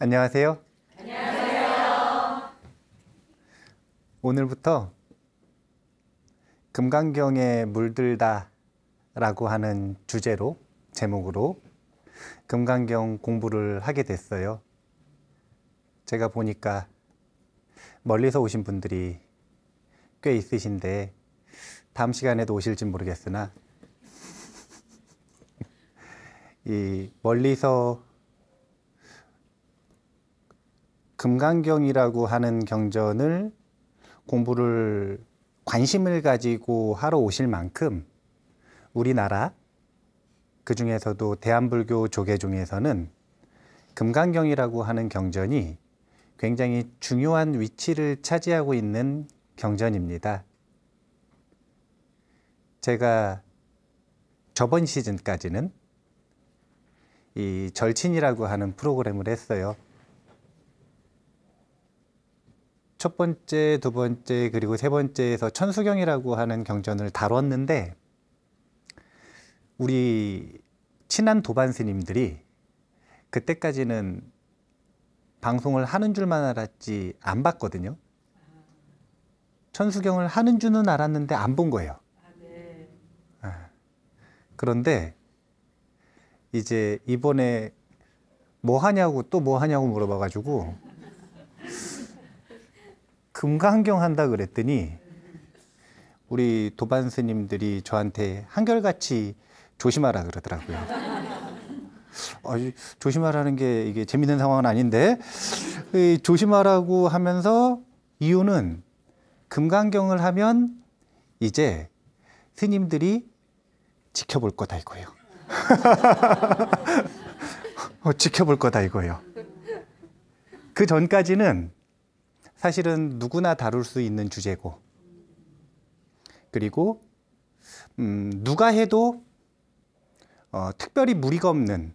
안녕하세요. 안녕하세요. 오늘부터 금강경에 물들다 라고 하는 주제로, 제목으로 금강경 공부를 하게 됐어요. 제가 보니까 멀리서 오신 분들이 꽤 있으신데 다음 시간에도 오실지 모르겠으나 이 멀리서 금강경이라고 하는 경전을 공부를 관심을 가지고 하러 오실 만큼 우리나라, 그 중에서도 대한불교 조계 중에서는 금강경이라고 하는 경전이 굉장히 중요한 위치를 차지하고 있는 경전입니다. 제가 저번 시즌까지는 이 절친이라고 하는 프로그램을 했어요. 첫 번째, 두 번째, 그리고 세 번째에서 천수경이라고 하는 경전을 다뤘는데 우리 친한 도반 스님들이 그때까지는 방송을 하는 줄만 알았지 안 봤거든요. 천수경을 하는 줄은 알았는데 안 본 거예요. 그런데 이제 이번에 뭐 하냐고 또 뭐 하냐고 물어봐가지고 금강경 한다 그랬더니 우리 도반 스님들이 저한테 한결같이 조심하라 그러더라고요. 조심하라는 게 이게 재밌는 상황은 아닌데 조심하라고 하면서 이유는 금강경을 하면 이제 스님들이 지켜볼 거다 이거예요. 지켜볼 거다 이거예요. 그 전까지는 사실은 누구나 다룰 수 있는 주제고, 그리고 누가 해도 특별히 무리가 없는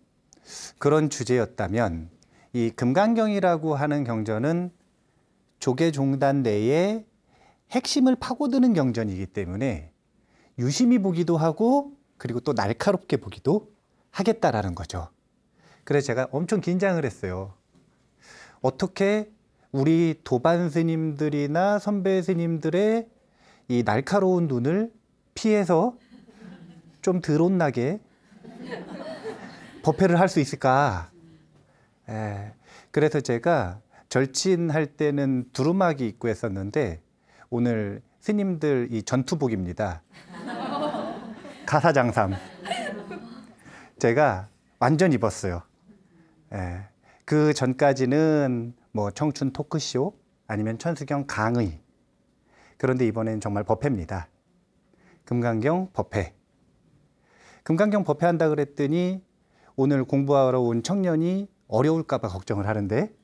그런 주제였다면 이 금강경이라고 하는 경전은 조계종단 내에 핵심을 파고드는 경전이기 때문에 유심히 보기도 하고 그리고 또 날카롭게 보기도 하겠다라는 거죠. 그래서 제가 엄청 긴장을 했어요. 어떻게 우리 도반 스님들이나 선배 스님들의 이 날카로운 눈을 피해서 좀 덜 혼나게 법회를 할 수 있을까? 그래서 제가 절친할 때는 두루마기 입고 했었는데 오늘 스님들 이 전투복입니다. 가사장삼. 제가 완전 입었어요. 그 전까지는 뭐 청춘 토크쇼 아니면 천수경 강의. 그런데 이번엔 정말 법회입니다. 금강경 법회. 금강경 법회 한다 그랬더니 오늘 공부하러 온 청년이 어려울까 봐 걱정을 하는데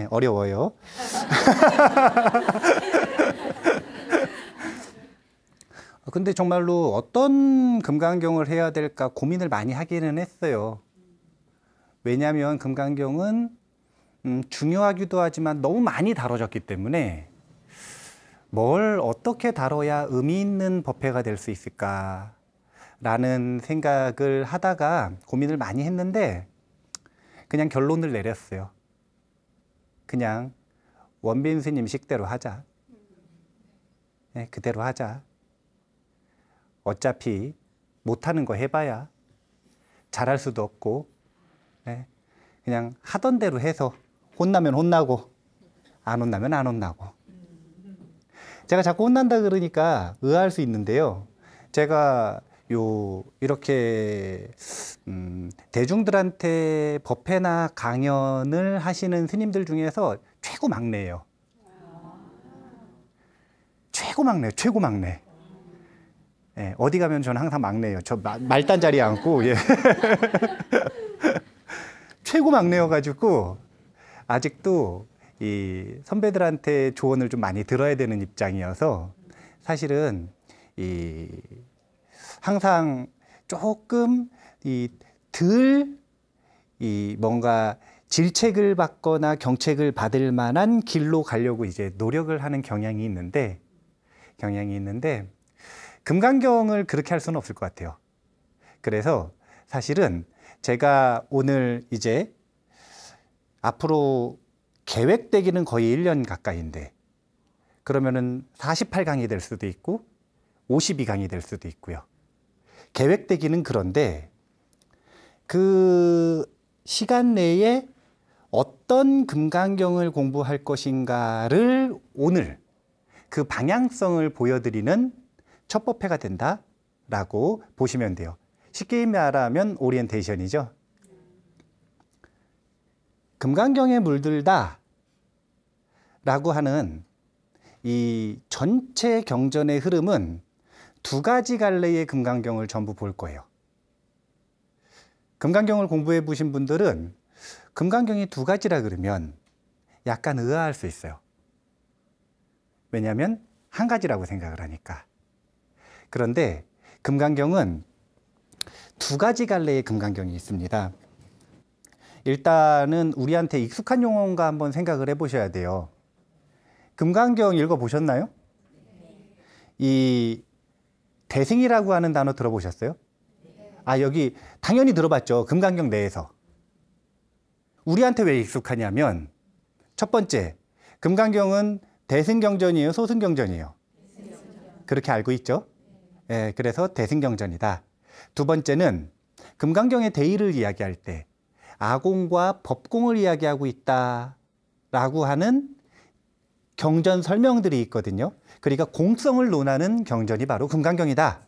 어려워요. 근데 정말로 어떤 금강경을 해야 될까 고민을 많이 하기는 했어요. 왜냐하면 금강경은 중요하기도 하지만 너무 많이 다뤄졌기 때문에 뭘 어떻게 다뤄야 의미 있는 법회가 될 수 있을까 라는 생각을 하다가 고민을 많이 했는데 그냥 결론을 내렸어요. 그냥 원빈 스님 식대로 하자. 그대로 하자. 어차피 못하는 거 해봐야 잘할 수도 없고 그냥 하던 대로 해서 혼나면 혼나고 안 혼나면 안 혼나고. 제가 자꾸 혼난다 그러니까 의아할 수 있는데요. 제가 이렇게 대중들한테 법회나 강연을 하시는 스님들 중에서 최고 막내예요. 최고 막내, 최고 막내. 어디 가면 저는 항상 막내예요. 저 말단 자리에 앉고 최고 막내여가지고 아직도 이 선배들한테 조언을 좀 많이 들어야 되는 입장이어서 사실은 항상 조금 뭔가 질책을 받거나 경책을 받을 만한 길로 가려고 이제 노력을 하는 경향이 있는데 금강경을 그렇게 할 수는 없을 것 같아요. 그래서 사실은 제가 오늘 이제 앞으로 계획되기는 거의 1년 가까이인데 그러면은 48강이 될 수도 있고 52강이 될 수도 있고요. 계획되기는 그런데 그 시간 내에 어떤 금강경을 공부할 것인가를 오늘 그 방향성을 보여드리는 첫 법회가 된다라고 보시면 돼요. 쉽게 말하면 오리엔테이션이죠. 금강경에 물들다 라고 하는 이 전체 경전의 흐름은 두 가지 갈래의 금강경을 전부 볼 거예요. 금강경을 공부해 보신 분들은 금강경이 두 가지라 그러면 약간 의아할 수 있어요. 왜냐하면 한 가지라고 생각을 하니까. 그런데 금강경은 두 가지 갈래의 금강경이 있습니다. 일단은 우리한테 익숙한 용어인가 한번 생각을 해보셔야 돼요. 금강경 읽어보셨나요? 이 대승이라고 하는 단어 들어보셨어요? 아, 여기 당연히 들어봤죠. 금강경 내에서. 우리한테 왜 익숙하냐면 첫 번째, 금강경은 대승경전이에요? 소승경전이에요? 그렇게 알고 있죠? 예, 그래서 대승경전이다. 두 번째는 금강경의 대의를 이야기할 때 아공과 법공을 이야기하고 있다라고 하는 경전 설명들이 있거든요. 그러니까 공성을 논하는 경전이 바로 금강경이다.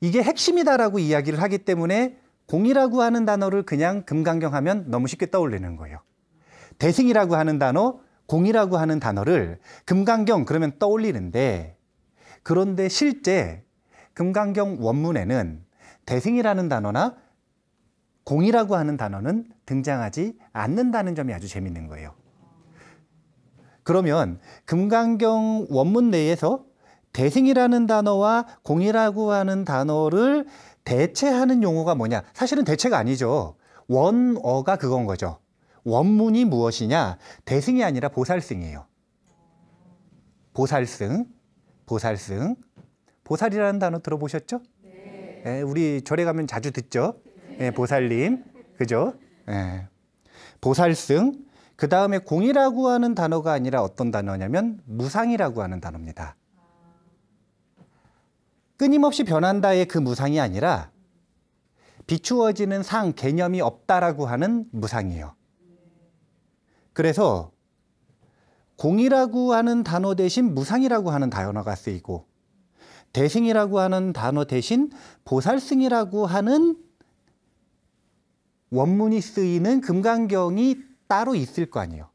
이게 핵심이다라고 이야기를 하기 때문에 공이라고 하는 단어를 그냥 금강경 하면 너무 쉽게 떠올리는 거예요. 대승이라고 하는 단어, 공이라고 하는 단어를 금강경 그러면 떠올리는데 그런데 실제 금강경 원문에는 대승이라는 단어나 공이라고 하는 단어는 등장하지 않는다는 점이 아주 재밌는 거예요. 그러면 금강경 원문 내에서 대승이라는 단어와 공이라고 하는 단어를 대체하는 용어가 뭐냐? 사실은 대체가 아니죠. 원어가 그건 거죠. 원문이 무엇이냐? 대승이 아니라 보살승이에요. 보살승, 보살승. 보살이라는 단어 들어보셨죠? 네. 예, 우리 절에 가면 자주 듣죠? 예, 보살님, 그죠? 예. 보살승. 그 다음에 공이라고 하는 단어가 아니라 어떤 단어냐면 무상이라고 하는 단어입니다. 끊임없이 변한다의 그 무상이 아니라 비추어지는 상, 개념이 없다라고 하는 무상이에요. 그래서 공이라고 하는 단어 대신 무상이라고 하는 단어가 쓰이고 대승이라고 하는 단어 대신 보살승이라고 하는 원문이 쓰이는 금강경이 따로 있을 거 아니에요.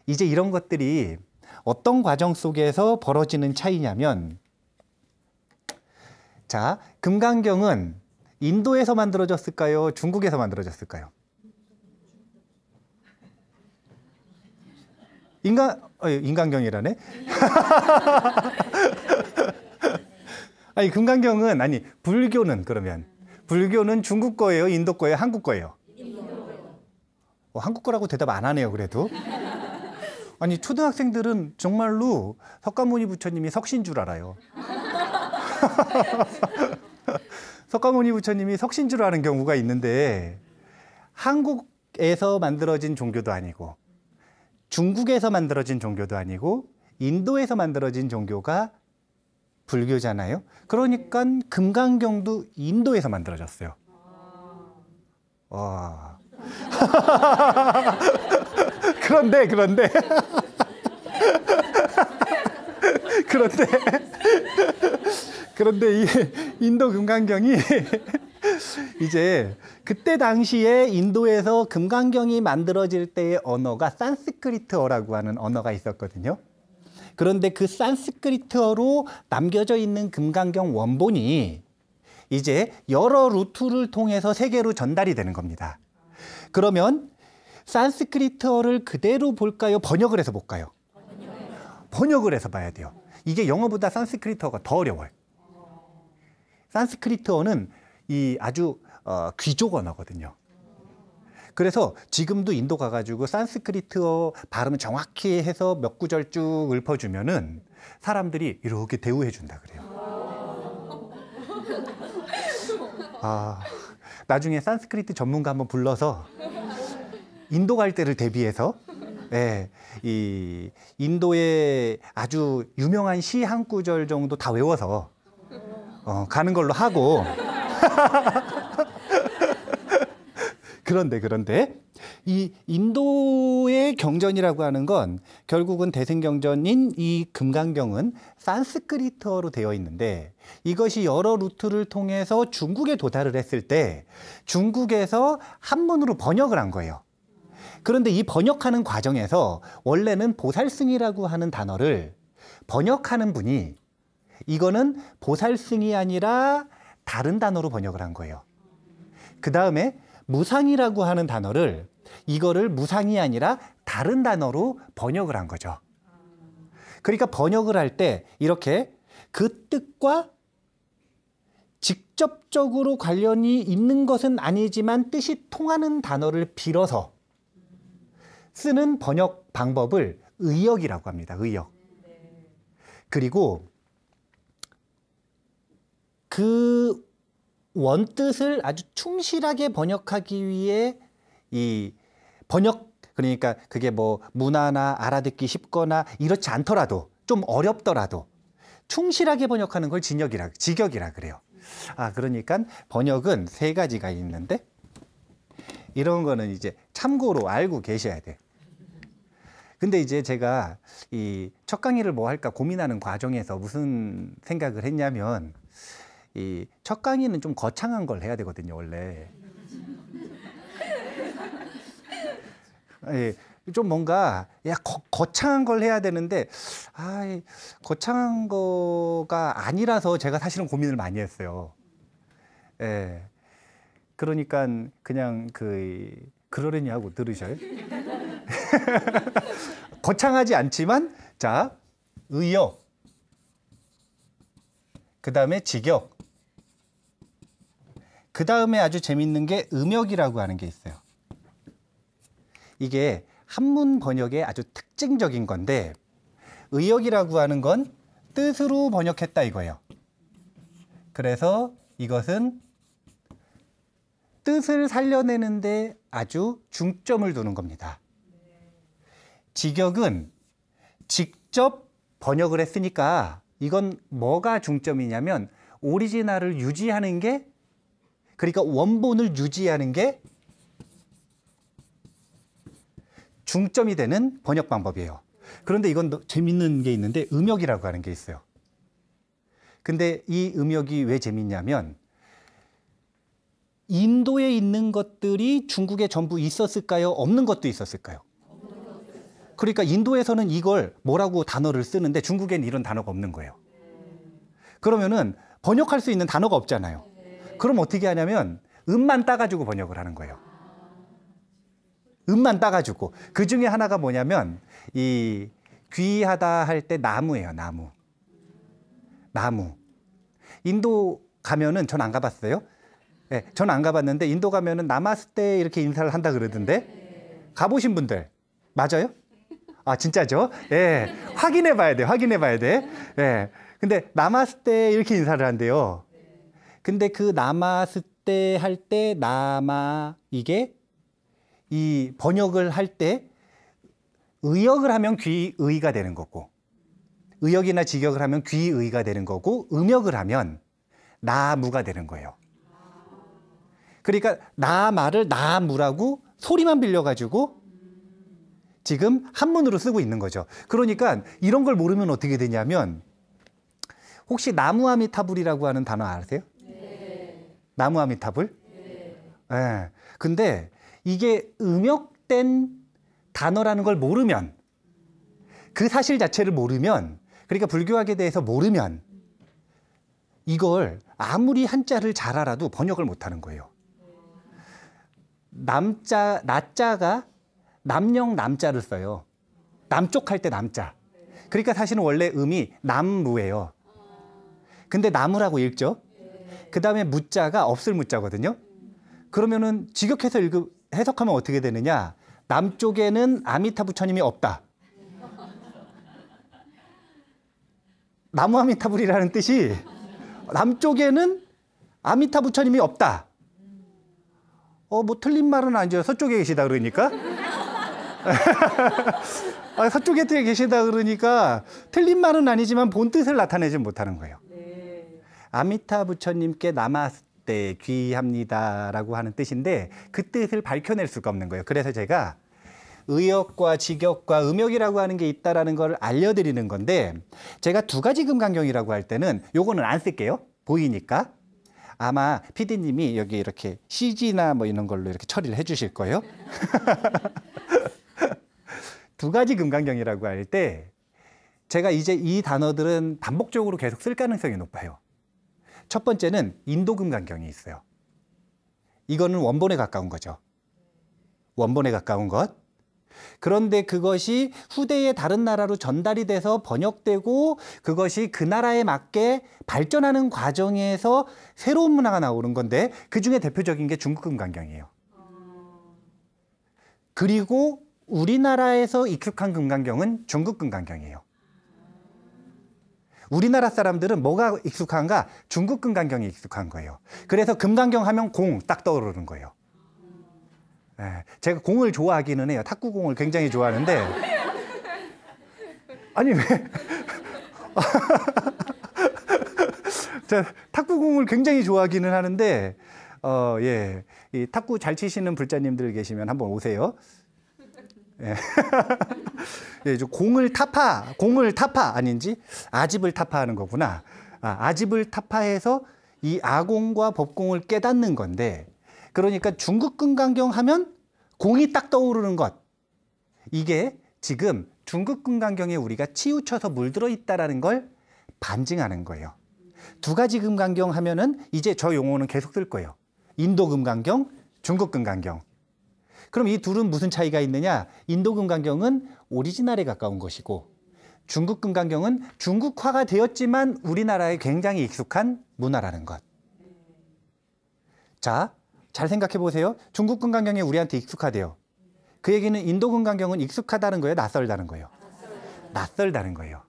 이제 이런 것들이 어떤 과정 속에서 벌어지는 차이냐면 자, 금강경은 인도에서 만들어졌을까요? 중국에서 만들어졌을까요? 인간경이라네? 아니, 금강경은, 아니, 불교는 그러면. 불교는 중국 거예요? 인도 거예요? 한국 거예요? 한국 거라고 대답 안 하네요, 그래도. 아니, 초등학생들은 정말로 석가모니 부처님이 석신 줄 알아요. 석가모니 부처님이 석신 줄 아는 경우가 있는데 한국에서 만들어진 종교도 아니고 중국에서 만들어진 종교도 아니고 인도에서 만들어진 종교가 불교잖아요. 그러니까 금강경도 인도에서 만들어졌어요. 와. 그런데 이 인도 금강경이 이제 그때 당시에 인도에서 금강경이 만들어질 때의 언어가 산스크리트어라고 하는 언어가 있었거든요. 그런데 그 산스크리트어로 남겨져 있는 금강경 원본이 이제 여러 루트를 통해서 세계로 전달이 되는 겁니다. 그러면 산스크리트어를 그대로 볼까요? 번역을 해서 볼까요? 번역을 해서 봐야 돼요. 이게 영어보다 산스크리트어가 더 어려워요. 산스크리트어는 이 아주 귀족 언어거든요. 그래서 지금도 인도 가가지고 산스크리트어 발음 정확히 해서 몇 구절 쭉 읊어주면은 사람들이 이렇게 대우해 준다 그래요. 나중에 산스크리트 전문가 한번 불러서 인도 갈 때를 대비해서 예, 이 인도의 아주 유명한 시 한 구절 정도 다 외워서 가는 걸로 하고 그런데 이 인도의 경전이라고 하는 건 결국은 대승경전인 이 금강경은 산스크리트어로 되어 있는데 이것이 여러 루트를 통해서 중국에 도달을 했을 때 중국에서 한문으로 번역을 한 거예요. 그런데 이 번역하는 과정에서 원래는 보살승이라고 하는 단어를 번역하는 분이 이거는 보살승이 아니라 다른 단어로 번역을 한 거예요. 그 다음에 무상이라고 하는 단어를 이거를 무상이 아니라 다른 단어로 번역을 한 거죠. 그러니까 번역을 할 때 이렇게 그 뜻과 직접적으로 관련이 있는 것은 아니지만 뜻이 통하는 단어를 빌어서 쓰는 번역 방법을 의역이라고 합니다. 의역. 그리고 그 원뜻을 아주 충실하게 번역하기 위해 이 번역, 그러니까 그게 뭐 문화나 알아듣기 쉽거나 이렇지 않더라도 좀 어렵더라도 충실하게 번역하는 걸 직역이라 그래요. 그러니까 번역은 세 가지가 있는데 이런 거는 이제 참고로 알고 계셔야 돼. 근데 이제 제가 이 첫 강의를 뭐 할까 고민하는 과정에서 무슨 생각을 했냐면 이 첫 강의는 좀 거창한 걸 해야 되거든요, 원래. 예, 좀 뭔가 거창한 걸 해야 되는데 거창한 거가 아니라서 제가 사실은 고민을 많이 했어요. 예, 그러니까 그냥 그러려니 하고 들으셔요. 거창하지 않지만 자, 의역, 그 다음에 직역, 그 다음에 아주 재밌는 게 음역이라고 하는 게 있어요. 이게 한문 번역의 아주 특징적인 건데 의역이라고 하는 건 뜻으로 번역했다 이거예요. 그래서 이것은 뜻을 살려내는데 아주 중점을 두는 겁니다. 직역은 직접 번역을 했으니까 이건 뭐가 중점이냐면 오리지널을 유지하는 게, 그러니까 원본을 유지하는 게 중점이 되는 번역 방법이에요. 그런데 이건 재밌는 게 있는데 음역이라고 하는 게 있어요. 근데 이 음역이 왜 재밌냐면 인도에 있는 것들이 중국에 전부 있었을까요? 없는 것도 있었을까요? 그러니까 인도에서는 이걸 뭐라고 단어를 쓰는데 중국에는 이런 단어가 없는 거예요. 그러면은 번역할 수 있는 단어가 없잖아요. 그럼 어떻게 하냐면 음만 따가지고 번역을 하는 거예요. 음만 따가지고. 그 중에 하나가 뭐냐면 이 귀하다 할 때 나무예요. 나무. 인도 가면은 전 안 가봤어요. 네, 전 안 가봤는데 인도 가면은 나마스테 이렇게 인사를 한다 그러던데 가보신 분들 맞아요? 진짜죠? 예, 확인해 봐야 돼. 예. 근데 나마스테 이렇게 인사를 한대요. 근데 그 나마스테 할 때 이게 이 번역을 할 때 의역을 하면 귀의가 되는 거고 의역이나 직역을 하면 귀의가 되는 거고 음역을 하면 나무가 되는 거예요. 그러니까 나마를 나무라고 소리만 빌려가지고 지금 한문으로 쓰고 있는 거죠. 그러니까 이런 걸 모르면 어떻게 되냐면 혹시 나무아미타불이라고 하는 단어 아세요? 네. 나무아미타불? 네. 네. 근데 이게 음역된 단어라는 걸 모르면 그 사실 자체를 모르면 그러니까 불교학에 대해서 모르면 이걸 아무리 한자를 잘 알아도 번역을 못하는 거예요. 나자가 남령 남자를 써요. 남쪽 할 때 남자. 그러니까 사실은 원래 음이 남무예요. 근데 나무라고 읽죠. 그 다음에 무자가 없을 무자거든요. 그러면은 직역해서 해석하면 어떻게 되느냐. 남쪽에는 아미타 부처님이 없다. 나무 아미타불이라는 뜻이 남쪽에는 아미타 부처님이 없다. 뭐 틀린 말은 아니죠. 서쪽에 계시다 그러니까. 서쪽에 계시다 그러니까 틀린 말은 아니지만 본 뜻을 나타내지 못하는 거예요. 아미타 부처님께 나마스테 귀합니다라고 하는 뜻인데 그 뜻을 밝혀낼 수가 없는 거예요. 그래서 제가 의역과 직역과 음역이라고 하는 게 있다라는 걸 알려드리는 건데 제가 두 가지 금강경이라고 할 때는 요거는 안 쓸게요. 보이니까. 아마 PD님이 여기 이렇게 CG나 뭐 이런 걸로 이렇게 처리를 해주실 거예요. 두 가지 금강경이라고 할 때 제가 이제 이 단어들은 반복적으로 계속 쓸 가능성이 높아요. 첫 번째는 인도 금강경이 있어요. 이거는 원본에 가까운 거죠. 원본에 가까운 것. 그런데 그것이 후대에 다른 나라로 전달이 돼서 번역되고 그것이 그 나라에 맞게 발전하는 과정에서 새로운 문화가 나오는 건데 그중에 대표적인 게 중국 금강경이에요. 그리고 우리나라에서 익숙한 금강경은 중국 금강경이에요. 우리나라 사람들은 뭐가 익숙한가? 중국 금강경이 익숙한 거예요. 그래서 금강경 하면 공 딱 떠오르는 거예요. 제가 공을 좋아하기는 해요. 탁구공을 굉장히 좋아하는데 아니 왜 제가 탁구공을 굉장히 좋아하기는 하는데 예, 이 탁구 잘 치시는 불자님들 계시면 한번 오세요. 예. 예, 공을 타파 아닌지 아집을 타파하는 거구나. 아집을 타파해서 이 아공과 법공을 깨닫는 건데 그러니까 중국 금강경 하면 공이 딱 떠오르는 것. 이게 지금 중국 금강경에 우리가 치우쳐서 물들어 있다라는 걸 반증하는 거예요. 두 가지 금강경 하면은 이제 저 용어는 계속 쓸 거예요. 인도 금강경, 중국 금강경. 그럼 이 둘은 무슨 차이가 있느냐? 인도 금강경은 오리지널에 가까운 것이고 중국 금강경은 중국화가 되었지만 우리나라에 굉장히 익숙한 문화라는 것. 자, 잘 생각해 보세요. 중국 금강경이 우리한테 익숙하대요. 그 얘기는 인도 금강경은 익숙하다는 거예요? 낯설다는 거예요? 낯설다는 거예요.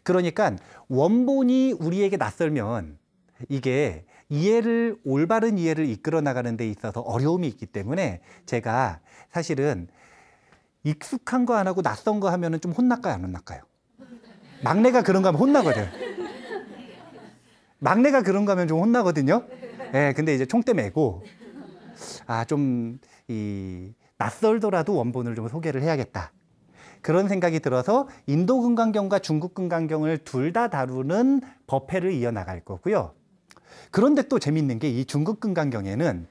그러니까 원본이 우리에게 낯설면 이게 올바른 이해를 이끌어 나가는 데 있어서 어려움이 있기 때문에 제가 사실은 익숙한 거 안 하고 낯선 거 하면은 좀 혼날까요? 안 혼날까요? 막내가 그런 거 하면 혼나거든. 막내가 그런 거 하면 좀 혼나거든요. 예, 근데 이제 총대 메고, 낯설더라도 원본을 좀 소개를 해야겠다. 그런 생각이 들어서 인도 금강경과 중국 금강경을 둘 다 다루는 법회를 이어나갈 거고요. 그런데 또 재밌는 게 이 중국 금강경에는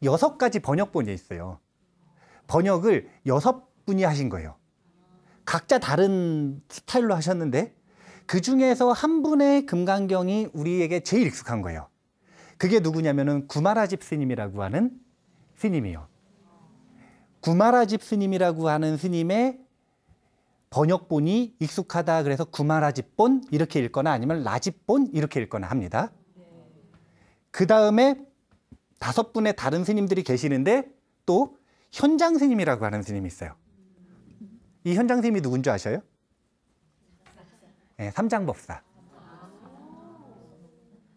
6가지 번역본이 있어요. 번역을 6분이 하신 거예요. 각자 다른 스타일로 하셨는데 그 중에서 한 분의 금강경이 우리에게 제일 익숙한 거예요. 그게 누구냐면은 구마라집 스님이라고 하는 스님이요. 구마라집 스님이라고 하는 스님의 번역본이 익숙하다 그래서 구마라집본 이렇게 읽거나 아니면 라집본 이렇게 읽거나 합니다. 그 다음에 5분의 다른 스님들이 계시는데 또 현장 스님이라고 하는 스님이 있어요. 이 현장 스님이 누군지 아셔요? 네, 삼장법사.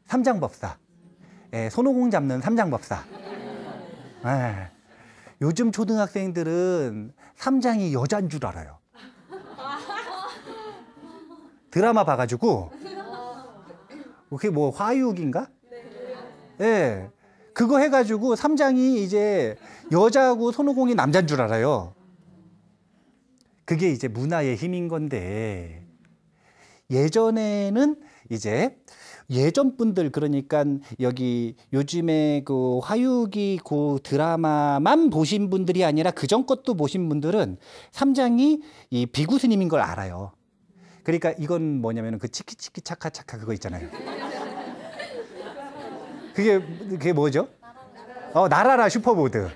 삼장법사. 네, 손오공 잡는 삼장법사. 네. 요즘 초등학생들은 삼장이 여자인 줄 알아요. 드라마 봐가지고 그게 뭐 화육인가? 네. 그거 해가지고 삼장이 이제 여자하고 손오공이 남자인 줄 알아요. 그게 이제 문화의 힘인 건데 예전에는 이제 예전 분들 그러니까 여기 요즘에 그 화육이 그 드라마만 보신 분들이 아니라 그전 것도 보신 분들은 삼장이 이 비구 스님인 걸 알아요. 그러니까 이건 뭐냐면 그 치키치키 차카차카 그거 있잖아요. 그게 뭐죠? 나라라 슈퍼보드.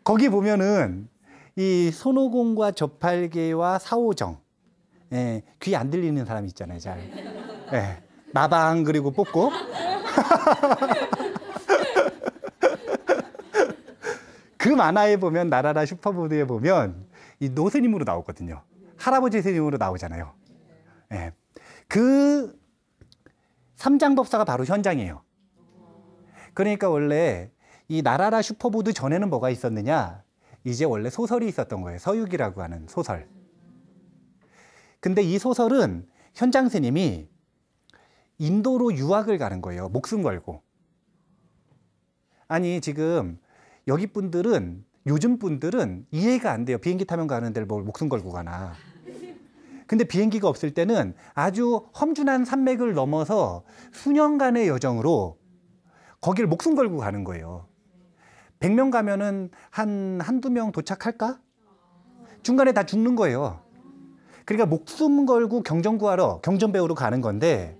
거기 보면은 이 손오공과 저팔계와 사오정, 예, 귀 안 들리는 사람 있잖아요, 잘. 예, 나방 그리고 뽑고. 그 만화에 보면 나라라 슈퍼보드에 보면 이 노스님으로 나오거든요. 할아버지 스님으로 나오잖아요. 예, 그 삼장법사가 바로 현장이에요. 그러니까 원래 이 나라라 슈퍼보드 전에는 뭐가 있었느냐? 이제 원래 소설이 있었던 거예요. 서유기라고 하는 소설. 근데 이 소설은 현장 스님이 인도로 유학을 가는 거예요. 목숨 걸고. 아니 지금 여기 분들은 요즘 분들은 이해가 안 돼요. 비행기 타면 가는 데를 뭘 목숨 걸고 가나. 근데 비행기가 없을 때는 아주 험준한 산맥을 넘어서 수년간의 여정으로 거기를 목숨 걸고 가는 거예요. 100명 가면은 한두 명 도착할까? 중간에 다 죽는 거예요. 그러니까 목숨 걸고 경전 구하러, 경전 배우러 가는 건데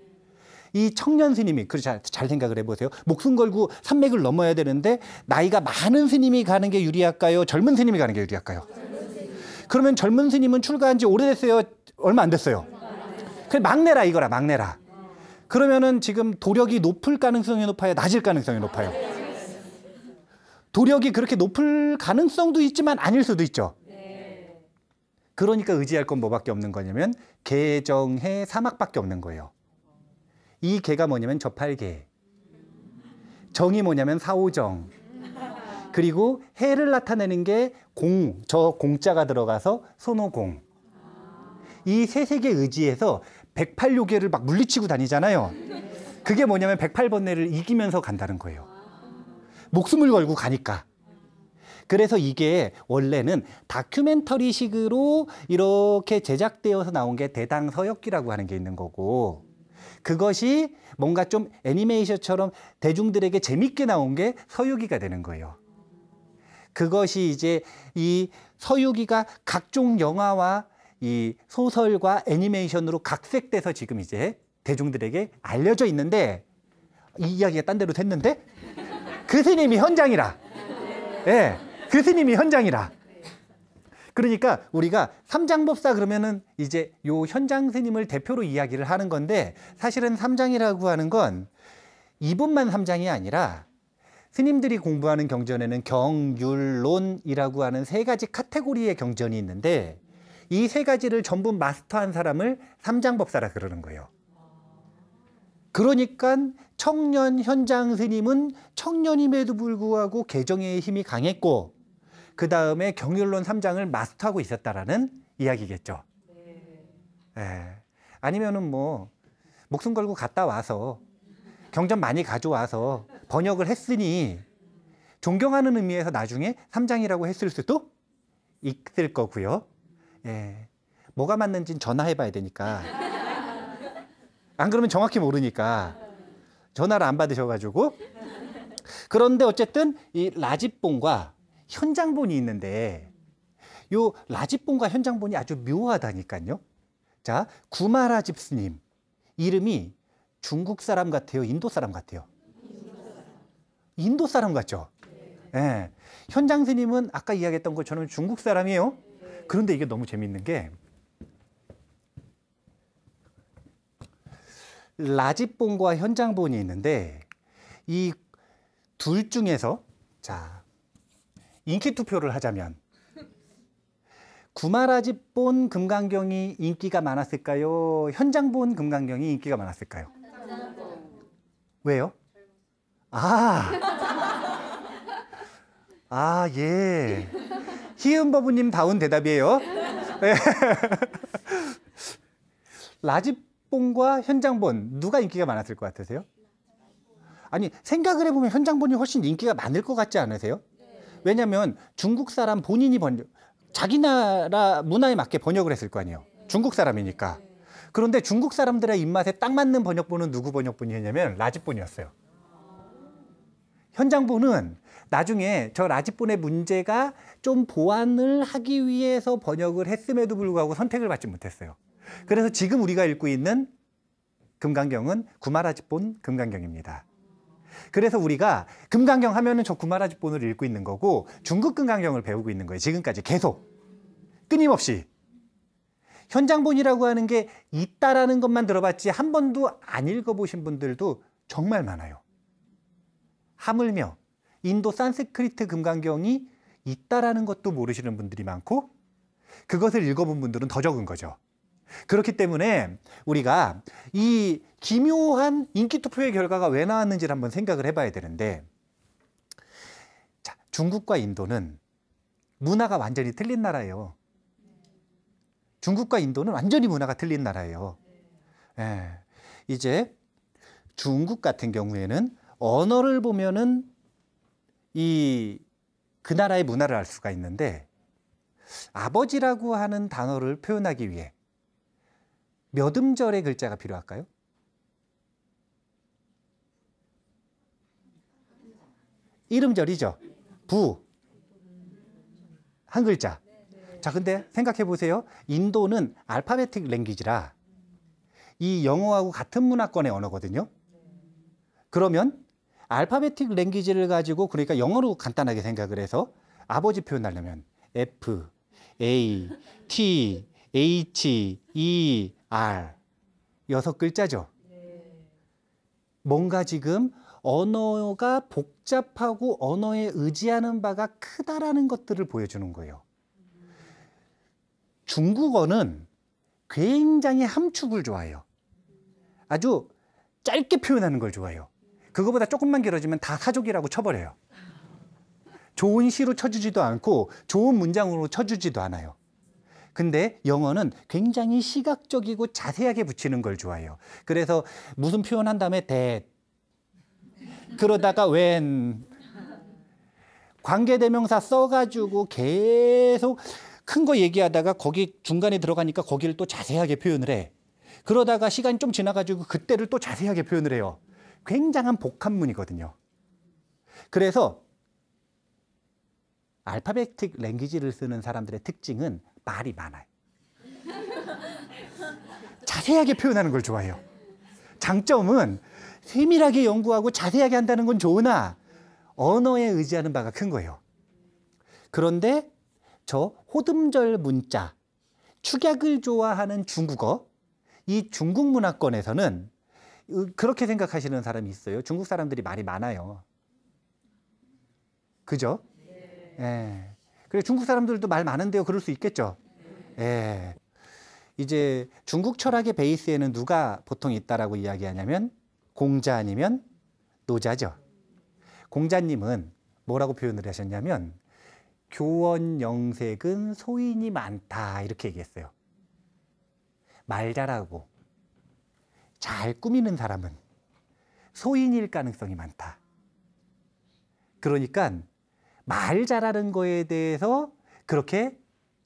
이 청년 스님이, 잘 생각을 해보세요. 목숨 걸고 산맥을 넘어야 되는데 나이가 많은 스님이 가는 게 유리할까요? 젊은 스님이 가는 게 유리할까요? 그러면 젊은 스님은 출가한 지 오래됐어요? 얼마 안 됐어요? 그래, 막내라 이거라, 막내라. 그러면은 지금 도력이 높을 가능성이 높아요? 낮을 가능성이 높아요? 도력이 그렇게 높을 가능성도 있지만 아닐 수도 있죠. 그러니까 의지할 건 뭐밖에 없는 거냐면 개정해 사막밖에 없는 거예요. 이 개가 뭐냐면 저팔계, 정이 뭐냐면 사오정, 그리고 해를 나타내는 게 공, 저 공자가 들어가서 손오공. 이 세색에 의지해서 108요괴를 막 물리치고 다니잖아요. 그게 뭐냐면 108번뇌를 이기면서 간다는 거예요. 목숨을 걸고 가니까. 그래서 이게 원래는 다큐멘터리식으로 이렇게 제작되어서 나온 게 대당서역기라고 하는 게 있는 거고, 그것이 뭔가 좀 애니메이션처럼 대중들에게 재밌게 나온 게 서유기가 되는 거예요. 그것이 이제 이 서유기가 각종 영화와 이 소설과 애니메이션으로 각색돼서 지금 이제 대중들에게 알려져 있는데, 이 이야기가 딴 데로 됐는데 그 스님이 현장이라. 예, 그 스님이 현장이라. 그러니까 우리가 삼장법사 그러면은 이제 요 현장 스님을 대표로 이야기를 하는 건데, 사실은 삼장이라고 하는 건 이분만 삼장이 아니라 스님들이 공부하는 경전에는 경율론이라고 하는 세 가지 카테고리의 경전이 있는데, 이 세 가지를 전부 마스터한 사람을 삼장법사라 그러는 거예요. 그러니까 청년 현장 스님은 청년임에도 불구하고 개정의 힘이 강했고, 그 다음에 경율론 3장을 마스터하고 있었다라는 이야기겠죠. 예. 아니면은 뭐 목숨 걸고 갔다 와서 경전 많이 가져와서 번역을 했으니 존경하는 의미에서 나중에 3장이라고 했을 수도 있을 거고요. 예. 뭐가 맞는지는 전화해 봐야 되니까. 안 그러면 정확히 모르니까 전화를 안 받으셔가지고. 그런데 어쨌든 이 라집본과 현장본이 있는데, 요 라집본과 현장본이 아주 묘하다니까요. 자, 구마라집 스님 이름이 중국 사람 같아요? 인도 사람 같아요? 인도 사람 같죠? 예. 현장 스님은 아까 이야기했던 것처럼 중국 사람이에요. 그런데 이게 너무 재밌는 게, 라집본과 현장본이 있는데 이 둘 중에서, 자, 인기 투표를 하자면 구마라집본 금강경이 인기가 많았을까요? 현장본 금강경이 인기가 많았을까요? 왜요? 예. 희은버부님 다운 대답이에요. 라집본과 현장본 누가 인기가 많았을 것 같으세요? 아니, 생각을 해보면 현장본이 훨씬 인기가 많을 것 같지 않으세요? 왜냐하면 중국 사람 본인이 자기 나라 문화에 맞게 번역을 했을 거 아니에요. 중국 사람이니까. 그런데 중국 사람들의 입맛에 딱 맞는 번역본은 누구 번역본이었냐면 라집본이었어요. 현장본은 나중에 저 라집본의 문제가 좀 보완을 하기 위해서 번역을 했음에도 불구하고 선택을 받지 못했어요. 그래서 지금 우리가 읽고 있는 금강경은 구마라집본 금강경입니다. 그래서 우리가 금강경 하면은 저 구마라집본을 읽고 있는 거고, 중국 금강경을 배우고 있는 거예요. 지금까지 계속 끊임없이. 현장본이라고 하는 게 있다라는 것만 들어봤지 한 번도 안 읽어보신 분들도 정말 많아요. 하물며 인도 산스크리트 금강경이 있다라는 것도 모르시는 분들이 많고, 그것을 읽어본 분들은 더 적은 거죠. 그렇기 때문에 우리가 이 기묘한 인기 투표의 결과가 왜 나왔는지를 한번 생각을 해봐야 되는데, 자, 중국과 인도는 문화가 완전히 틀린 나라예요. 중국과 인도는 완전히 문화가 틀린 나라예요. 예. 이제 중국 같은 경우에는 언어를 보면은 그 나라의 문화를 알 수가 있는데, 아버지라고 하는 단어를 표현하기 위해 몇 음절의 글자가 필요할까요? 일음절이죠. 부. 한 글자. 자, 근데 생각해 보세요. 인도는 알파베틱 랭귀지라 이 영어하고 같은 문화권의 언어거든요. 그러면 알파베틱 랭귀지를 가지고, 그러니까 영어로 간단하게 생각을 해서 아버지 표현하려면 F, A, T, H, E, R 6글자죠. 뭔가 지금 언어가 복잡하고 언어에 의지하는 바가 크다라는 것들을 보여주는 거예요. 중국어는 굉장히 함축을 좋아해요. 아주 짧게 표현하는 걸 좋아해요. 그거보다 조금만 길어지면 다 사족이라고 쳐버려요. 좋은 시로 쳐주지도 않고 좋은 문장으로 쳐주지도 않아요. 근데 영어는 굉장히 시각적이고 자세하게 붙이는 걸 좋아해요. 그래서 무슨 표현한 다음에 that, 그러다가 when, 관계대명사 써가지고 계속 큰 거 얘기하다가 거기 중간에 들어가니까 거기를 또 자세하게 표현을 해. 그러다가 시간이 좀 지나가지고 그때를 또 자세하게 표현을 해요. 굉장한 복합문이거든요. 그래서 알파베틱 랭귀지를 쓰는 사람들의 특징은 말이 많아요. 자세하게 표현하는 걸 좋아해요. 장점은 세밀하게 연구하고 자세하게 한다는 건 좋으나 언어에 의지하는 바가 큰 거예요. 그런데 저 호듬절 문자, 축약을 좋아하는 중국어, 이 중국 문화권에서는 그렇게 생각하시는 사람이 있어요. 중국 사람들이 말이 많아요. 그죠? 예. 그래, 중국 사람들도 말 많은데요. 그럴 수 있겠죠? 예. 이제 중국 철학의 베이스에는 누가 보통 있다라고 이야기하냐면 공자 아니면 노자죠. 공자님은 뭐라고 표현을 하셨냐면 교원영색은 소인이 많다 이렇게 얘기했어요. 말 잘하고 잘 꾸미는 사람은 소인일 가능성이 많다. 그러니까 말 잘하는 거에 대해서 그렇게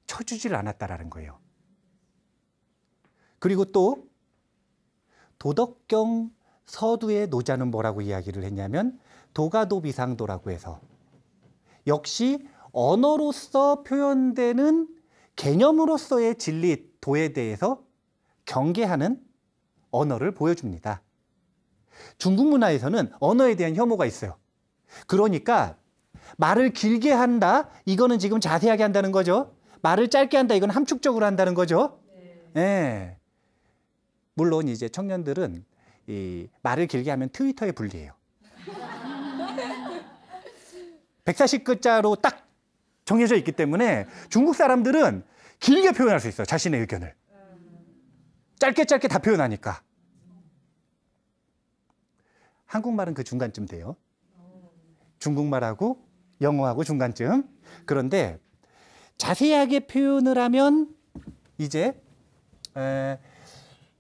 쳐주질 않았다라는 거예요. 그리고 또 도덕경 서두의 노자는 뭐라고 이야기를 했냐면 도가도비상도라고 해서 역시 언어로서 표현되는 개념으로서의 진리, 도에 대해서 경계하는 언어를 보여줍니다. 중국 문화에서는 언어에 대한 혐오가 있어요. 그러니까 말을 길게 한다, 이거는 지금 자세하게 한다는 거죠. 말을 짧게 한다, 이건 함축적으로 한다는 거죠. 네. 물론 이제 청년들은 이 말을 길게 하면 트위터에 불리해요. 140글자로 딱 정해져 있기 때문에 중국 사람들은 길게 표현할 수 있어요. 자신의 의견을. 짧게 다 표현하니까. 한국말은 그 중간쯤 돼요. 중국말하고 영어하고 중간쯤. 그런데 자세하게 표현을 하면 이제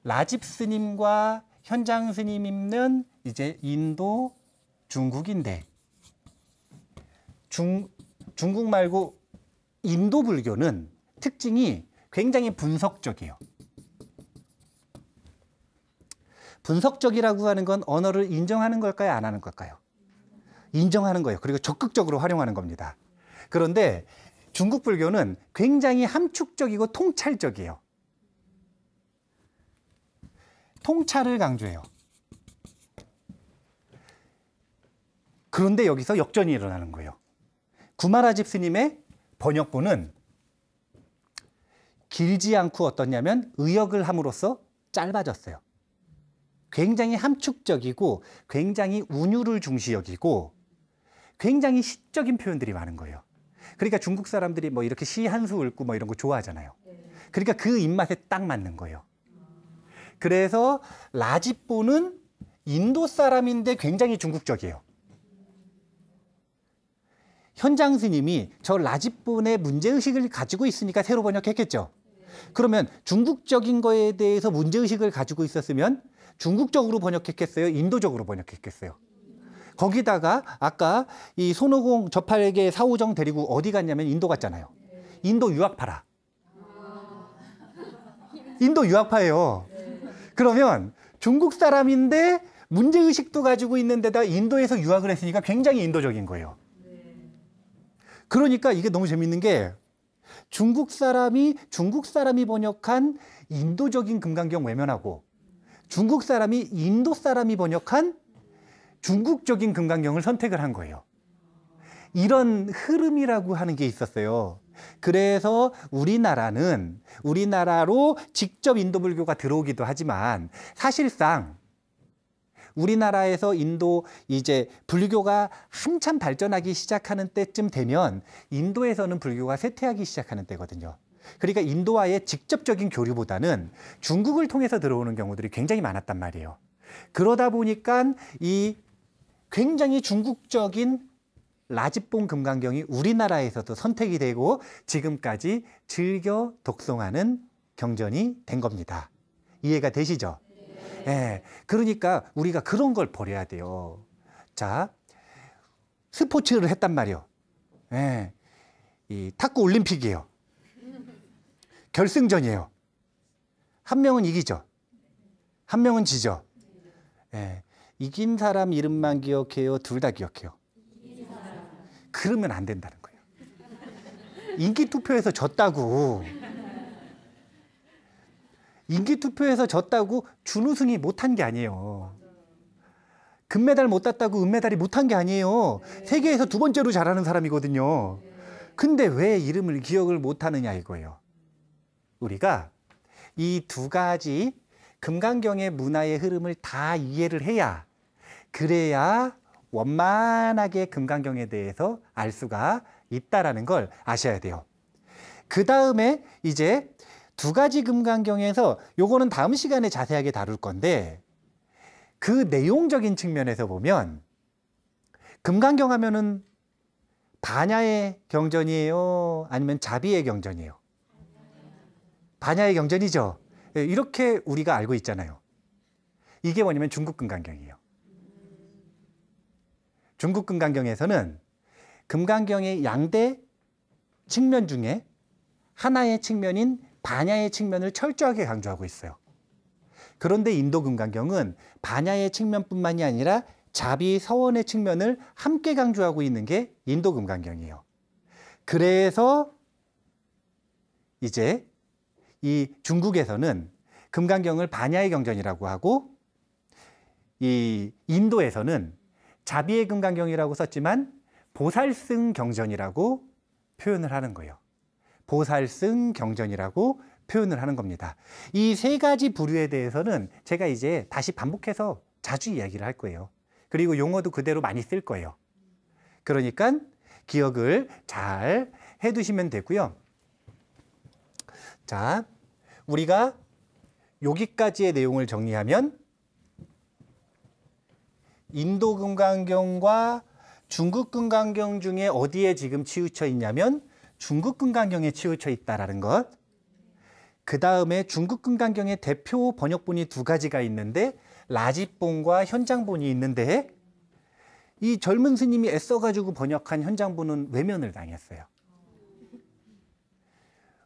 라집 스님과 현장 스님은 이제 인도, 중국인데 중국 말고 인도 불교는 특징이 굉장히 분석적이에요. 분석적이라고 하는 건 언어를 인정하는 걸까요? 안 하는 걸까요? 인정하는 거예요. 그리고 적극적으로 활용하는 겁니다. 그런데 중국 불교는 굉장히 함축적이고 통찰적이에요. 통찰을 강조해요. 그런데 여기서 역전이 일어나는 거예요. 구마라집 스님의 번역본은 길지 않고 어떻냐면 의역을 함으로써 짧아졌어요. 굉장히 함축적이고 굉장히 운율을 중시 여기고 굉장히 시적인 표현들이 많은 거예요. 그러니까 중국 사람들이 뭐 이렇게 시 한 수 읽고 뭐 이런 거 좋아하잖아요. 그러니까 그 입맛에 딱 맞는 거예요. 그래서 라집보는 인도 사람인데 굉장히 중국적이에요. 현장 스님이 저 라집본의 문제의식을 가지고 있으니까 새로 번역했겠죠. 그러면 중국적인 거에 대해서 문제의식을 가지고 있었으면 중국적으로 번역했겠어요? 인도적으로 번역했겠어요? 거기다가 아까 이 손오공 저팔계 사오정 데리고 어디 갔냐면 인도 갔잖아요. 인도 유학파라. 인도 유학파예요. 그러면 중국 사람인데 문제의식도 가지고 있는데다 인도에서 유학을 했으니까 굉장히 인도적인 거예요. 그러니까 이게 너무 재밌는 게 중국 사람이 번역한 인도적인 금강경 외면하고 중국 사람이 인도 사람이 번역한 중국적인 금강경을 선택을 한 거예요. 이런 흐름이라고 하는 게 있었어요. 그래서 우리나라로 직접 인도 불교가 들어오기도 하지만 사실상 우리나라에서 인도 이제 불교가 한참 발전하기 시작하는 때쯤 되면 인도에서는 불교가 쇠퇴하기 시작하는 때거든요. 그러니까 인도와의 직접적인 교류보다는 중국을 통해서 들어오는 경우들이 굉장히 많았단 말이에요. 그러다 보니까 이 굉장히 중국적인 라집본 금강경이 우리나라에서도 선택이 되고 지금까지 즐겨 독송하는 경전이 된 겁니다. 이해가 되시죠? 네. 그러니까 우리가 그런 걸 버려야 돼요. 자, 스포츠를 했단 말이에요. 네. 이 탁구 올림픽이에요. 결승전이에요. 한 명은 이기죠. 한 명은 지죠. 네. 이긴 사람 이름만 기억해요? 둘 다 기억해요? 그러면 안 된다는 거예요. 인기투표에서 졌다고. 인기투표에서 졌다고 준우승이 못한 게 아니에요. 금메달 못 땄다고 은메달이 못한 게 아니에요. 세계에서 두 번째로 잘하는 사람이거든요. 근데 왜 이름을 기억을 못하느냐 이거예요. 우리가 이 두 가지 금강경의 문화의 흐름을 다 이해를 해야 그래야 원만하게 금강경에 대해서 알 수가 있다라는 걸 아셔야 돼요. 그 다음에 이제 두 가지 금강경에서 요거는 다음 시간에 자세하게 다룰 건데 그 내용적인 측면에서 보면 금강경 하면은 반야의 경전이에요? 아니면 자비의 경전이에요? 반야의 경전이죠. 이렇게 우리가 알고 있잖아요. 이게 뭐냐면 중국 금강경이에요. 중국 금강경에서는 금강경의 양대 측면 중에 하나의 측면인 반야의 측면을 철저하게 강조하고 있어요. 그런데 인도 금강경은 반야의 측면뿐만이 아니라 자비, 서원의 측면을 함께 강조하고 있는 게 인도 금강경이에요. 그래서 이제 이 중국에서는 금강경을 반야의 경전이라고 하고 이 인도에서는 자비의 금강경이라고 썼지만 보살승 경전이라고 표현을 하는 거예요. 보살승 경전이라고 표현을 하는 겁니다. 이 세 가지 부류에 대해서는 제가 이제 다시 반복해서 자주 이야기를 할 거예요. 그리고 용어도 그대로 많이 쓸 거예요. 그러니까 기억을 잘 해두시면 되고요. 자, 우리가 여기까지의 내용을 정리하면 인도 금강경과 중국 금강경 중에 어디에 지금 치우쳐 있냐면 중국 금강경에 치우쳐 있다라는 것. 그 다음에 중국 금강경의 대표 번역본이 두 가지가 있는데 라집본과 현장본이 있는데 이 젊은 스님이 애써가지고 번역한 현장본은 외면을 당했어요.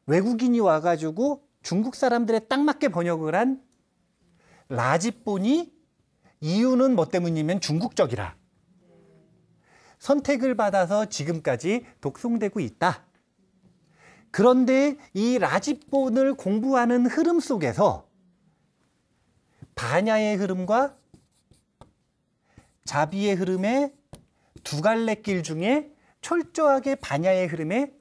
외국인이 와가지고 중국 사람들에 딱 맞게 번역을 한 라집본이 이유는 뭐 때문이면 중국적이라 선택을 받아서 지금까지 독송되고 있다. 그런데 이 라집본을 공부하는 흐름 속에서 반야의 흐름과 자비의 흐름의 두 갈래 길 중에 철저하게 반야의 흐름에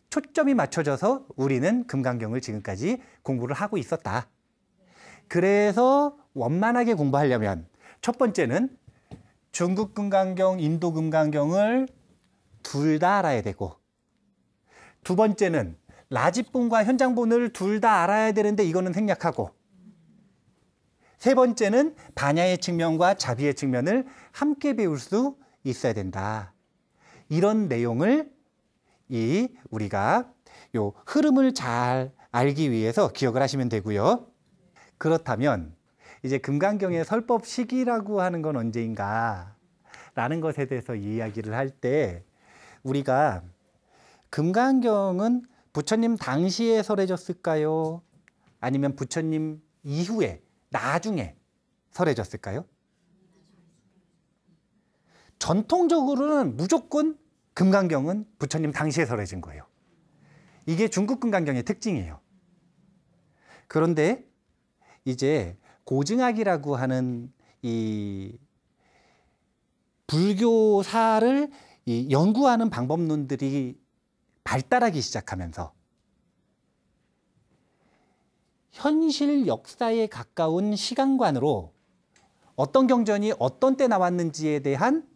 초점이 맞춰져서 우리는 금강경을 지금까지 공부를 하고 있었다. 그래서 원만하게 공부하려면 첫 번째는 중국 금강경, 인도 금강경을 둘 다 알아야 되고 두 번째는 라집본과 현장본을 둘 다 알아야 되는데 이거는 생략하고 세 번째는 반야의 측면과 자비의 측면을 함께 배울 수 있어야 된다. 이런 내용을 우리가 요 흐름을 잘 알기 위해서 기억을 하시면 되고요. 그렇다면 이제 금강경의 설법 시기라고 하는 건 언제인가 라는 것에 대해서 이야기를 할 때 우리가 금강경은 부처님 당시에 설해졌을까요? 아니면 부처님 이후에 나중에 설해졌을까요? 전통적으로는 무조건 금강경은 부처님 당시에 설해진 거예요. 이게 중국 금강경의 특징이에요. 그런데 이제 고증학이라고 하는 이 불교사를 연구하는 방법론들이 발달하기 시작하면서 현실 역사에 가까운 시간관으로 어떤 경전이 어떤 때 나왔는지에 대한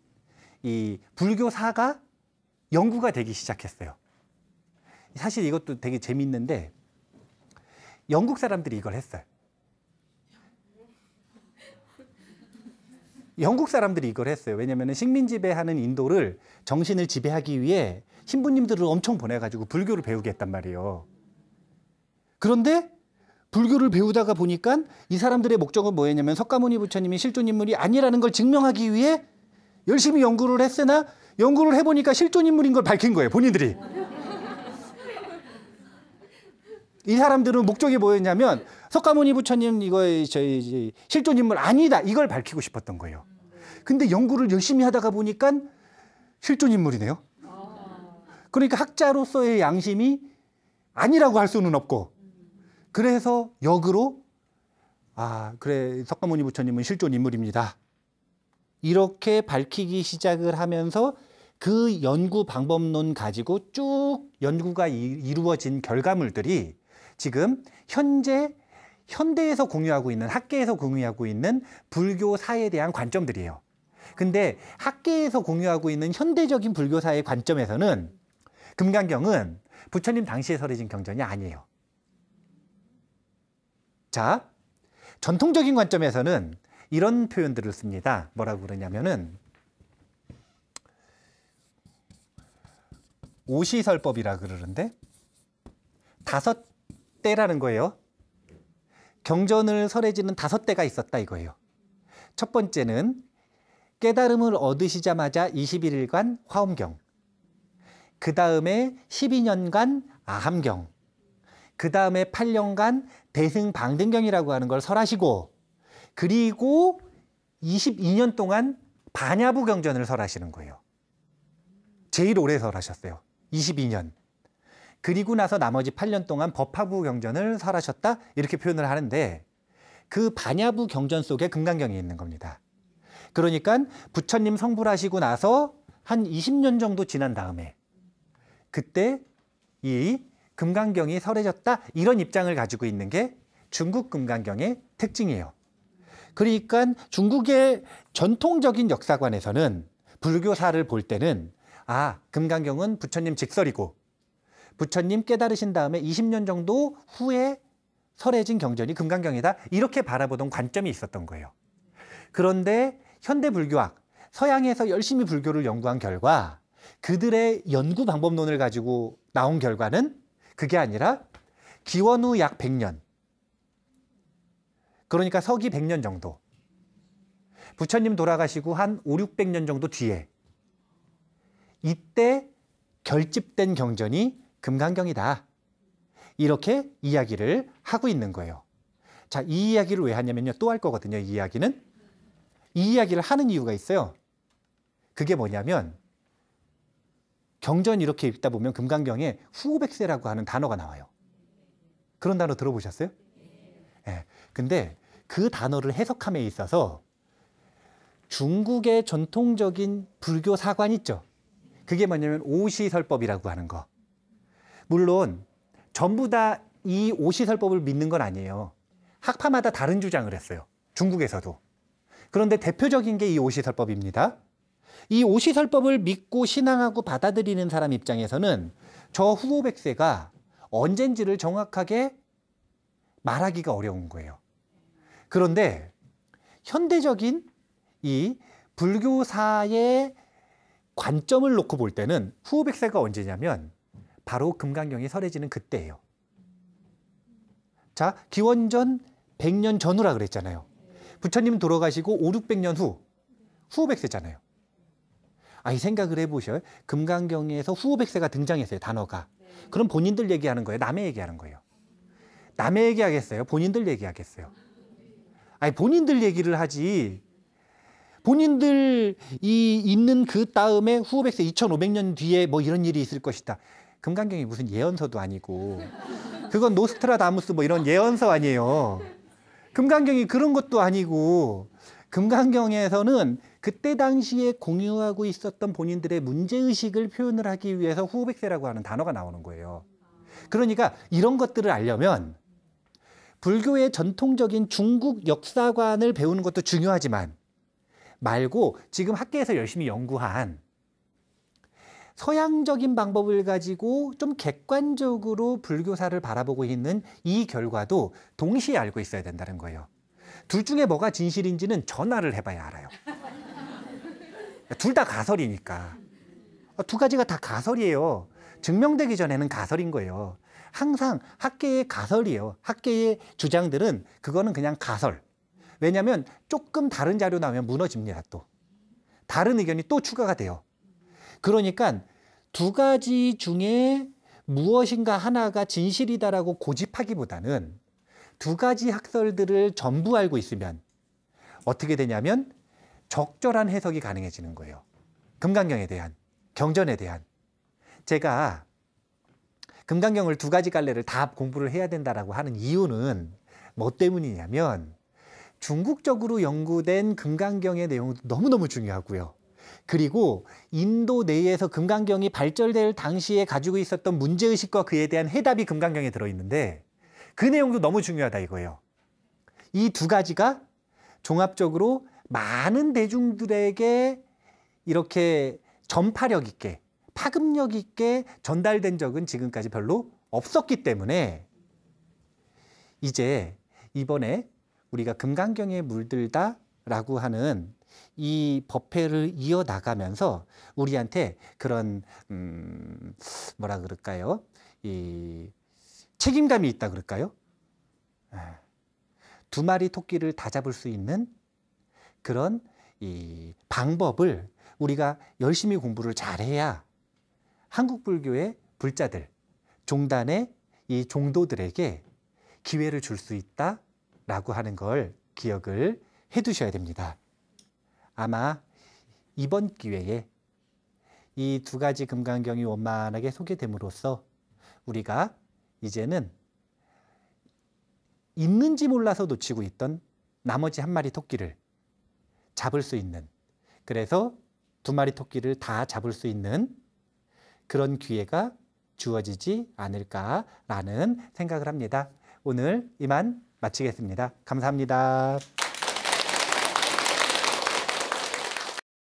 이 불교사가 연구가 되기 시작했어요. 사실 이것도 되게 재밌는데 영국 사람들이 이걸 했어요. 영국 사람들이 이걸 했어요. 왜냐하면 식민 지배하는 인도를 정신을 지배하기 위해 신부님들을 엄청 보내가지고 불교를 배우게 했단 말이에요. 그런데 불교를 배우다가 보니까 이 사람들의 목적은 뭐였냐면 석가모니 부처님이 실존 인물이 아니라는 걸 증명하기 위해 열심히 연구를 했으나 연구를 해보니까 실존 인물인 걸 밝힌 거예요. 본인들이. 이 사람들은 목적이 뭐였냐면 석가모니 부처님 이거 저희 실존 인물 아니다 이걸 밝히고 싶었던 거예요. 근데 연구를 열심히 하다가 보니까 실존 인물이네요. 그러니까 학자로서의 양심이 아니라고 할 수는 없고 그래서 역으로 그래 석가모니 부처님은 실존 인물입니다. 이렇게 밝히기 시작을 하면서 그 연구 방법론 가지고 쭉 연구가 이루어진 결과물들이 지금 현대에서 공유하고 있는 학계에서 공유하고 있는 불교사에 대한 관점들이에요. 근데 학계에서 공유하고 있는 현대적인 불교사의 관점에서는 금강경은 부처님 당시에 설해진 경전이 아니에요. 자, 전통적인 관점에서는 이런 표현들을 씁니다. 뭐라고 그러냐면은 오시설법이라 그러는데 5대라는 거예요. 경전을 설해지는 5대가 있었다 이거예요. 첫 번째는 깨달음을 얻으시자마자 21일간 화엄경, 그 다음에 12년간 아함경, 그 다음에 8년간 대승방등경이라고 하는 걸 설하시고 그리고 22년 동안 반야부 경전을 설하시는 거예요. 제일 오래 설하셨어요. 22년. 그리고 나서 나머지 8년 동안 법화부 경전을 설하셨다 이렇게 표현을 하는데 그 반야부 경전 속에 금강경이 있는 겁니다. 그러니까 부처님 성불하시고 나서 한 20년 정도 지난 다음에 그때 이 금강경이 설해졌다 이런 입장을 가지고 있는 게 중국 금강경의 특징이에요. 그러니까 중국의 전통적인 역사관에서는 불교사를 볼 때는 금강경은 부처님 직설이고 부처님 깨달으신 다음에 20년 정도 후에 설해진 경전이 금강경이다 이렇게 바라보던 관점이 있었던 거예요. 그런데 현대 불교학, 서양에서 열심히 불교를 연구한 결과 그들의 연구 방법론을 가지고 나온 결과는 그게 아니라 기원 후 약 100년, 그러니까 서기 100년 정도, 부처님 돌아가시고 한 5, 600년 정도 뒤에 이때 결집된 경전이 금강경이다. 이렇게 이야기를 하고 있는 거예요. 자, 이 이야기를 왜 하냐면요. 또 할 거거든요. 이 이야기는. 이 이야기를 하는 이유가 있어요. 그게 뭐냐면 경전 이렇게 읽다 보면 금강경에 후오백세라고 하는 단어가 나와요. 그런 단어 들어보셨어요? 네. 근데 그 단어를 해석함에 있어서 중국의 전통적인 불교 사관 있죠. 그게 뭐냐면 오시설법이라고 하는 거. 물론 전부 다 이 오시설법을 믿는 건 아니에요. 학파마다 다른 주장을 했어요. 중국에서도. 그런데 대표적인 게 이 오시설법입니다. 이 오시설법을 믿고 신앙하고 받아들이는 사람 입장에서는 저 후오백세가 언젠지를 정확하게 말하기가 어려운 거예요. 그런데 현대적인 이 불교사의 관점을 놓고 볼 때는 후호백세가 언제냐면 바로 금강경이 설해지는 그때예요. 자, 기원전 100년 전후라 그랬잖아요. 부처님 돌아가시고 5, 600년 후 후호백세잖아요. 이 생각을 해보셔요. 금강경에서 후호백세가 등장했어요. 단어가. 그럼 본인들 얘기하는 거예요? 남의 얘기하는 거예요? 남의 얘기하겠어요? 본인들 얘기하겠어요? 본인들 얘기를 하지. 본인들이 있는 그 다음에 후호백세 2500년 뒤에 뭐 이런 일이 있을 것이다. 금강경이 무슨 예언서도 아니고 그건 노스트라다무스 뭐 이런 예언서 아니에요. 금강경이 그런 것도 아니고 금강경에서는 그때 당시에 공유하고 있었던 본인들의 문제의식을 표현을 하기 위해서 후호백세라고 하는 단어가 나오는 거예요. 그러니까 이런 것들을 알려면 불교의 전통적인 중국 역사관을 배우는 것도 중요하지만 말고 지금 학계에서 열심히 연구한 서양적인 방법을 가지고 좀 객관적으로 불교사를 바라보고 있는 이 결과도 동시에 알고 있어야 된다는 거예요. 둘 중에 뭐가 진실인지는 전화를 해봐야 알아요. 둘 다 가설이니까. 두 가지가 다 가설이에요. 증명되기 전에는 가설인 거예요. 항상 학계의 가설이에요. 학계의 주장들은 그거는 그냥 가설. 왜냐하면 조금 다른 자료 나오면 무너집니다. 또 다른 의견이 또 추가가 돼요. 그러니까 두 가지 중에 무엇인가 하나가 진실이다라고 고집하기보다는 두 가지 학설들을 전부 알고 있으면 어떻게 되냐면 적절한 해석이 가능해지는 거예요. 금강경에 대한, 경전에 대한. 제가 금강경을 두 가지 갈래를 다 공부를 해야 된다라고 하는 이유는 뭐 때문이냐면 중국적으로 연구된 금강경의 내용도 너무너무 중요하고요. 그리고 인도 내에서 금강경이 발전될 당시에 가지고 있었던 문제의식과 그에 대한 해답이 금강경에 들어있는데 그 내용도 너무 중요하다 이거예요. 이 두 가지가 종합적으로 많은 대중들에게 이렇게 전파력 있게, 파급력 있게 전달된 적은 지금까지 별로 없었기 때문에 이제 이번에 우리가 금강경에 물들다라고 하는 이 법회를 이어나가면서 우리한테 그런 뭐라 그럴까요? 이 책임감이 있다 그럴까요? 두 마리 토끼를 다 잡을 수 있는 그런 이 방법을 우리가 열심히 공부를 잘해야 한국 불교의 불자들, 종단의 이 종도들에게 기회를 줄 수 있다라고 하는 걸 기억을 해 두셔야 됩니다. 아마 이번 기회에 이 두 가지 금강경이 원만하게 소개됨으로써 우리가 이제는 있는지 몰라서 놓치고 있던 나머지 한 마리 토끼를 잡을 수 있는, 그래서 두 마리 토끼를 다 잡을 수 있는 그런 기회가 주어지지 않을까라는 생각을 합니다. 오늘 이만 마치겠습니다. 감사합니다.